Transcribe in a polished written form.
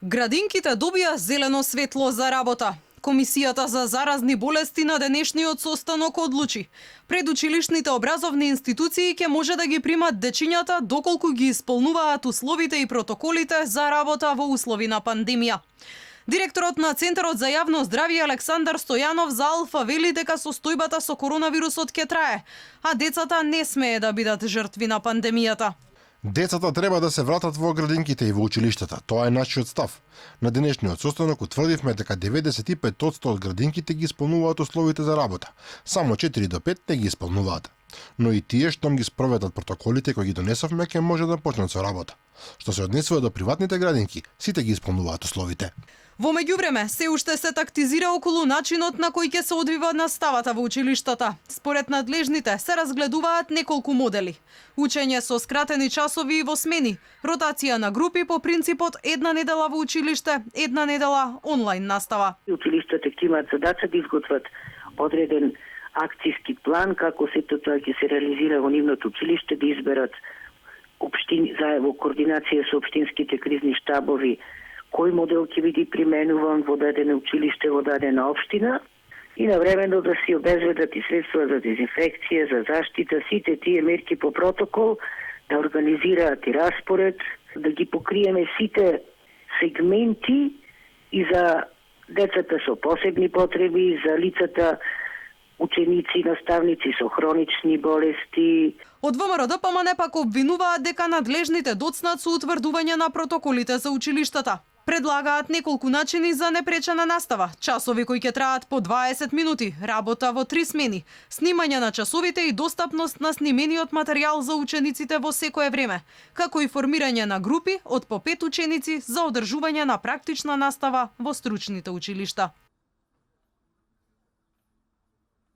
Градинките добија зелено светло за работа. Комисијата за заразни болести на денешниот состанок одлучи. Предучилишните образовни институции ќе може да ги примат дечињата доколку ги исполнуваат условите и протоколите за работа во услови на пандемија. Директорот на Центарот за јавно здравје Александар Стојанов за Алфа вели дека состојбата со коронавирусот ќе трае, а децата не смее да бидат жртви на пандемијата. Децата треба да се вратат во градинките и во училиштата. Тоа е нашиот став. На денешниот состанок утврдивме дека 95% од градинките ги исполнуваат условите за работа. Само 4 до 5 не ги исполнуваат. Но и тие штом ги спроведат протоколите кои ги донесовме ќе може да почнат со работа. Што се однесува до приватните градинки, сите ги исполнуваат условите. Во меѓувреме, се уште се тактизира околу начинот на кој ќе се одвива наставата во училиштата. Според надлежните се разгледуваат неколку модели. Учење со скратени часови и во смени, ротација на групи по принципот една недела во училиште, една недела онлайн настава. Училиштата ќе имаат задача да изготват одреден акцијски план како сето тоа ќе се реализира во нивното училиште, да изберат општини заедно во координација со општинските кризни штабови кој модел ќе биде применуван во дадено училиште, во дадена општина и навремено да се обезбедат и средства за дезинфекција, за заштита, сите тие мерки по протокол, да организираат и распоред, да ги покриеме сите сегменти и за децата со посебни потреби, за лицата ученици, наставници со хронични болести. Од ВМРО ДПМН пак обвинуваат дека надлежните доцнат со утврдување на протоколите за училиштата. Предлагаат неколку начини за непречена настава, часови кои ќе траат по 20 минути, работа во 3 смени, снимање на часовите и достапност на снимениот материјал за учениците во секое време, како и формирање на групи од по 5 ученици за одржување на практична настава во стручните училишта.